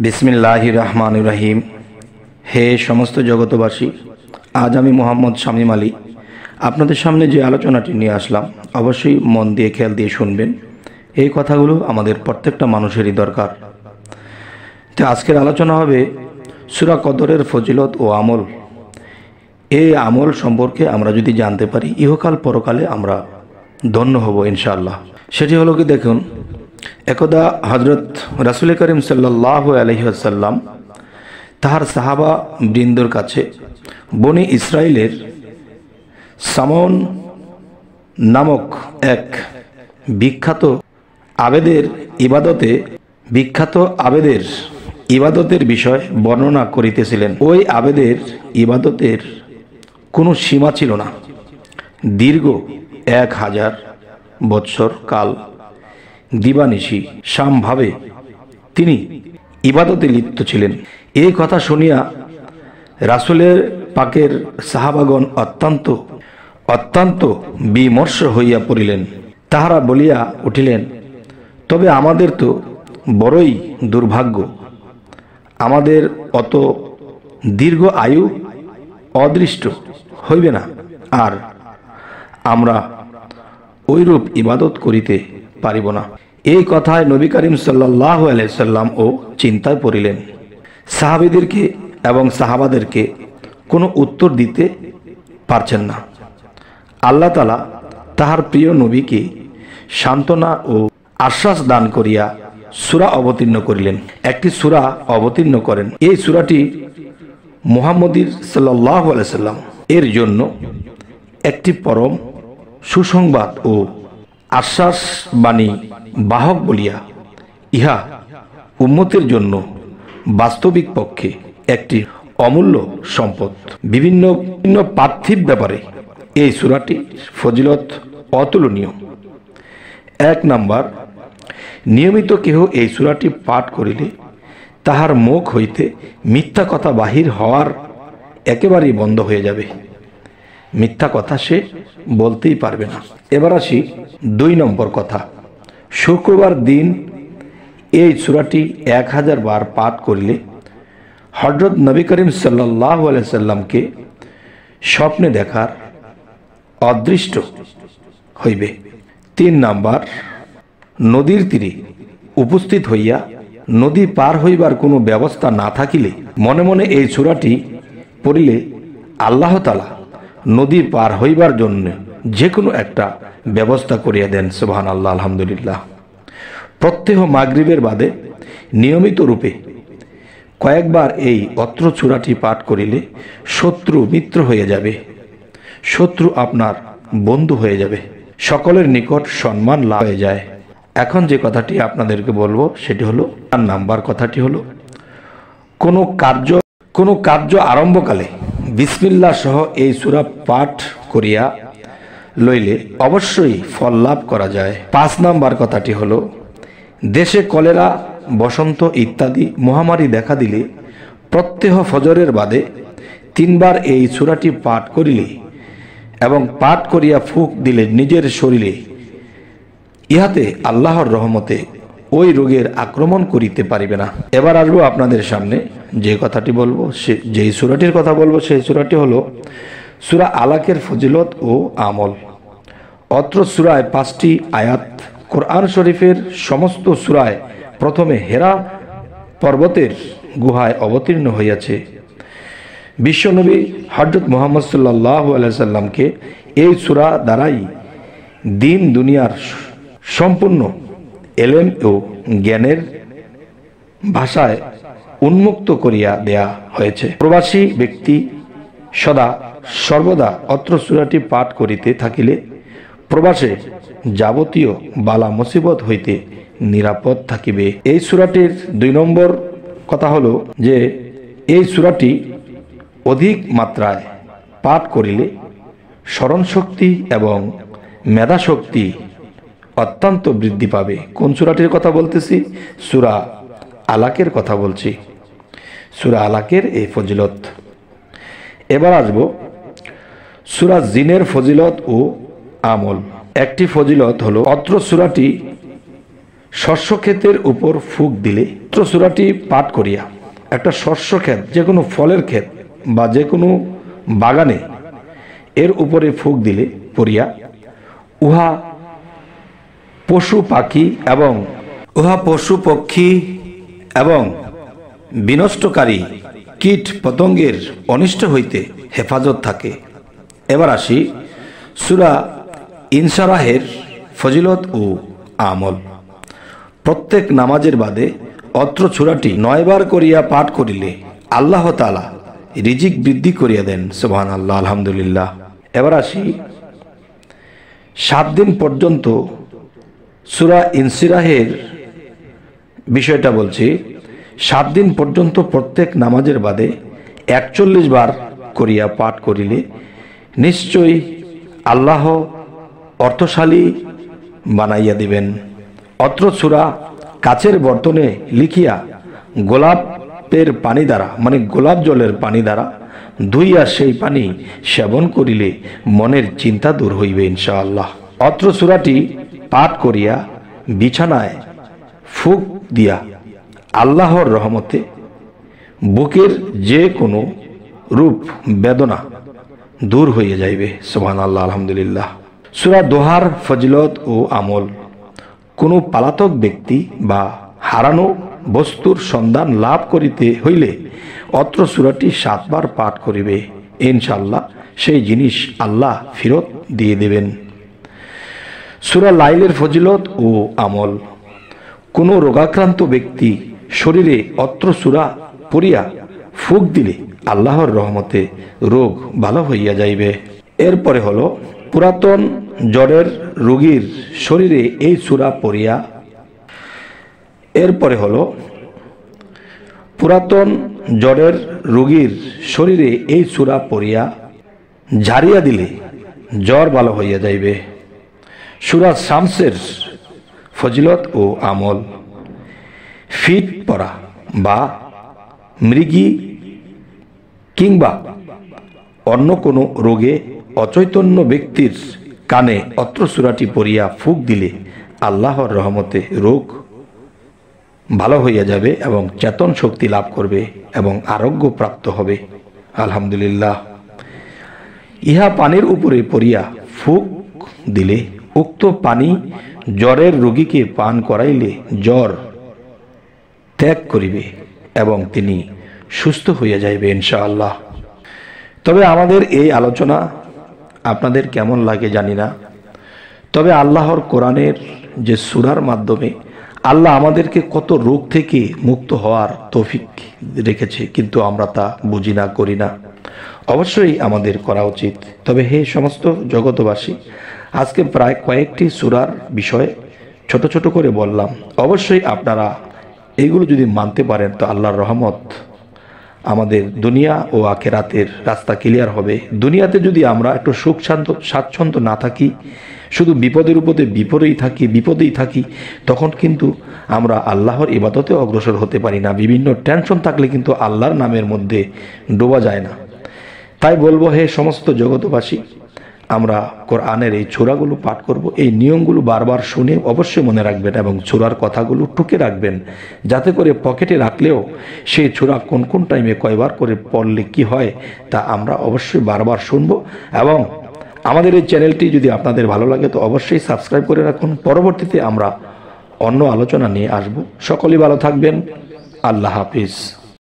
বিসমিল্লাহির রহমানির রহিম। হে সমস্ত জগতবাসী, আজ আমি মোহাম্মদ শামীম আলী আপনাদের সামনে যে আলোচনাটি নিয়ে আসলাম, অবশ্যই মন দিয়ে খেয়াল দিয়ে শুনবেন। এই কথাগুলো আমাদের প্রত্যেকটা মানুষেরই দরকার। তো আজকের আলোচনা হবে সূরা কদরের ফজিলত ও আমল। এই আমল সম্পর্কে আমরা যদি জানতে পারি, ইহকাল পরকালে আমরা ধন্য হব ইনশাআল্লাহ। সেটি হলো কি, দেখুন, একদা হযরত রাসূল করিম সাল্লাল্লাহু আলাইহি ওয়াসাল্লাম তাহার সাহাবা বৃন্দর কাছে বনি ইসরাইলের সামন নামক এক বিখ্যাত আবেদের ইবাদতের বিষয় বর্ণনা করিতেছিলেন। ওই আবেদের ইবাদতের কোনো সীমা ছিল না। দীর্ঘ 1000 বৎসর কাল দিবানিশি সামভাবে তিনি ইবাদতে লিপ্ত ছিলেন। এই কথা শুনিয়া রাসূলের পাকের সাহাবাগণ অত্যন্ত বিমর্ষ হইয়া পড়িলেন। তাহারা বলিয়া উঠিলেন, তবে আমাদের তো বড়ই দুর্ভাগ্য, আমাদের অত দীর্ঘ আয়ু অদৃষ্ট হইবে না, আর আমরা ওইরূপ ইবাদত করিতে পারিব না। এই কথায় নবী করিম সাল্লাল্লাহু আলাইহি সাল্লাম ও চিন্তায় পড়িলেন। সাহাবীদেরকে এবং সাহাবাদেরকে কোনো উত্তর দিতে পারছেন না। আল্লাহ তাআলা তাহার প্রিয় নবীকে সান্ত্বনা ও আশ্বাস দান করিয়া সূরা অবতীর্ণ করিলেন। একটি সূরা অবতীর্ণ করেন। এই সূরাটি মুহাম্মদীর সাল্লাল্লাহু আলাইহি সাল্লাম এর জন্য একটি পরম সুসংবাদ ও আশ্বাস বাণী বাহক বলিয়া ইহা উম্মতের জন্য বাস্তবিক পক্ষে একটি অমূল্য সম্পদ। বিভিন্ন পার্থিব ব্যাপারে এই সূরাটি ফজিলত অতুলনীয়। 1 নাম্বার, নিয়মিত কেহ এই সূরাটি পাঠ করিলে তাহার মুখ হইতে মিথ্যা কথা বাহির হওয়ার একেবারেই বন্ধ হয়ে যাবে। মিথ্যা কথা সে বলতেই পারবে না। এবার আসি 2 নম্বর কথা। শুক্রবার দিন এই সূরাটি 1000 বার পাঠ করিলে হযরত নবী করিম সাল্লাল্লাহু আলাইহি সাল্লামকে স্বপ্নে দেখার অদৃষ্ট হইবে। 3 নাম্বার, নদীর তীরে উপস্থিত হইয়া নদী পার হইবার কোনো ব্যবস্থা না থাকিলে মনে মনে এই সূরাটি পড়িলে আল্লাহ তাআলা নদী পার হইবার জন্য যে কোনো একটা ব্যবস্থা করিয়া দেন। সুবহানাল্লাহ, আলহামদুলিল্লাহ। প্রত্যহ মাগরিবের বাদে নিয়মিত রূপে কয়েকবার এই অত্র সূরাটি পাঠ করিলে শত্রু মিত্র হয়ে যাবে, শত্রু আপনার বন্ধু হয়ে যাবে, সকলের নিকট সম্মান লাভ হয়ে যায়। এখন যে কথাটি আপনাদেরকে বলবো সেটি হলো, 4 নাম্বার কথাটি হলো, কোনো কার্য আরম্ভকালে বিসমিল্লাহ সহ এই সূরা পাঠ করিয়া লইলে অবশ্যই ফল লাভ করা যায়। 5 নাম্বার কথাটি হলো, দেশে কলেরা, বসন্ত ইত্যাদি মহামারী দেখা দিলে প্রত্যহ ফজরের বাদে 3 বার এই সূরাটি পাঠ করিলে এবং পাঠ করিয়া ফুঁক দিলে নিজের শরীরে, ইহাতে আল্লাহর রহমতে ওই রোগের আক্রমণ করিতে পারিবে না। এবার আসবো আপনাদের সামনে যে কথাটি বলবো, যেই সূরাটির কথা বলবো সেই সূরাটি হলো সূরা আলাকের ফজিলত ও আমল। অত্র সূরায় 5টি আয়াত কোরআন শরীফের সমস্ত সূরায় প্রথমে হেরা পর্বতের গুহায় অবতীর্ণ হইয়াছে। বিশ্বনবী হযরত মুহাম্মদ সাল্লাল্লাহু আলাইহি সাল্লামকে এই সূরা দ্বারাই দিন দুনিয়ার সম্পূর্ণ এলেম ও জ্ঞানের ভাষায় উন্মুক্ত করিয়া দেয়া হয়েছে। প্রবাসী ব্যক্তি সদা সর্বদা অত্র সূরাটি পাঠ করিতে থাকিলে প্রবাসে যাবতীয় বালা মুসিবত হইতে নিরাপদ থাকিবে। এই সূরাটির 2 নম্বর কথা হলো যে এই সূরাটি অধিক মাত্রায় পাঠ করিলে স্মরণ শক্তি এবং মেধা শক্তি অত্যন্ত বৃদ্ধি পাবে। কোন সূরাটির কথা বলতেছি? সূরা আলাকের কথা বলছি। সূরা আলাকের এই ফজিলত। এবার আসবো সূরা জিনের ফজিলত ও আমল। একটি ফজিলত হলো, অত্র সূরাটি শস্য ক্ষেতের উপর ফুঁক দিলে সূরাটি পাঠ করিয়া একটা শস্য ক্ষেত, যে কোনো ফলের ক্ষেত বা যে কোনো বাগানে এর উপরে ফুঁক দিলে পড়িয়া উহা পশু পক্ষী এবং বিনষ্টকারী কীট পতঙ্গের অনিষ্ট হইতে হেফাজত থাকে। এবার আসি সূরা ইনশারাহের ফজিলত ও আমল। প্রত্যেক নামাজের বাদে অত্র সূরাটি 9 বার করিয়া পাঠ করিলে আল্লাহ তাআলা রিজিক বৃদ্ধি করিয়া দেন। সুবহানাল্লাহ, আলহামদুলিল্লাহ। এবার আসি 7 দিন পর্যন্ত সূরা ইনশিরাহের বিষয়টা বলছি। 7 দিন পর্যন্ত প্রত্যেক নামাজের বাদে 41 বার করিয়া পাঠ করিলে নিশ্চয়ই আল্লাহ অর্থশালী বানাইয়া দিবেন। অত্র সূরা কাচের বর্তনে লিখিয়া গোলাপের পানি দ্বারা, মানে গোলাপ জলের পানি দ্বারা ধুইয়া সেই পানি সেবন করিলে মনের চিন্তা দূর হইবে ইনশাআল্লাহ। অত্র সূরাটি পাঠ করিয়া বিছানায় ফুঁক দিয়া আল্লাহর রহমতে বুকের যে কোনো রূপ বেদনা দূর হয়ে যাইবে। সুবহানাল্লাহ, আলহামদুলিল্লাহ। সূরা দোহার ফজিলত ও আমল। কোনো পলাতক ব্যক্তি বা হারানো বস্তুর সন্ধান লাভ করিতে হইলে অত্র সূরাটি 7 বার পাঠ করিবে, ইনশাআল্লাহ সেই জিনিস আল্লাহ ফেরত দিয়ে দেবেন। সূরা লাইলের ফজিলত ও আমল। কোনো রোগাক্রান্ত ব্যক্তি শরীরে অত্র সূরা পড়িয়া ফুঁক দিলে আল্লাহর রহমতে রোগ ভালো হইয়া যাইবে। এরপরে হলো পুরাতন জ্বরের রোগীর শরীরে এই সূরা পড়িয়া ঝাড়িয়া দিলে জ্বর ভালো হইয়া যাইবে। সূরা শামসের ফজিলত ও আমল। ফিট পড়া বা মৃগী কিংবা অন্য কোনো রোগে অচৈতন্য ব্যক্তির কানে অত্র সূরাটি পড়িয়া ফুঁক দিলে আল্লাহর রহমতে রোগ ভালো হইয়া যাবে এবং চেতন শক্তি লাভ করবে এবং আরোগ্য প্রাপ্ত হবে। আলহামদুলিল্লাহ। ইহা পানির উপরে পড়িয়া ফুঁক দিলে উক্ত পানি জ্বরের রোগীকে পান করাইলে জ্বর ত্যাগ করিবে এবং তিনি সুস্থ হইয়া যাইবে ইনশাআল্লাহ। তবে আমাদের এই আলোচনা আপনাদের কেমন লাগে জানি না, তবে আল্লাহর কোরআনের যে সূরার মাধ্যমে আল্লাহ আমাদেরকে কত রোগ থেকে মুক্ত হওয়ার তৌফিক রেখেছে, কিন্তু আমরা তা বুঝি না, করি না। অবশ্যই আমাদের করা উচিত। তবে হে সমস্ত জগতবাসী, আজকে প্রায় কয়েকটি সূরার বিষয়ে ছোট ছোট করে বললাম। অবশ্যই আপনারা এইগুলো যদি মানতে পারেন তো আল্লাহর রহমত আমাদের দুনিয়া ও আখিরাতের রাস্তা ক্লিয়ার হবে। দুনিয়াতে যদি আমরা একটু সুখ স্বাচ্ছন্দ্য না থাকি, শুধু বিপদের উপরে বিপদেই থাকি, তখন কিন্তু আমরা আল্লাহর ইবাদতে অগ্রসর হতে পারি না। বিভিন্ন টেনশন থাকলে কিন্তু আল্লাহর নামের মধ্যে ডোবা যায় না। তাই বলবো, হে সমস্ত জগতবাসী, আমরা কোরআনের এই সূরাগুলো পাঠ করব। এই নিয়মগুলো বারবার শুনে অবশ্যই মনে রাখবেন এবং সূরার কথাগুলো টুকে রাখবেন, যাতে করে পকেটে রাখলেও সেই সূরা কোন কোন টাইমে কয়বার করে পড়লে কি হয় তা আমরা অবশ্যই বারবার শুনবো। এবং আমাদের এই চ্যানেলটি যদি আপনাদের ভালো লাগে তো অবশ্যই সাবস্ক্রাইব করে রাখুন। পরবর্তীতে আমরা অন্য আলোচনা নিয়ে আসব। সকলেই ভালো থাকবেন। আল্লাহ হাফিজ।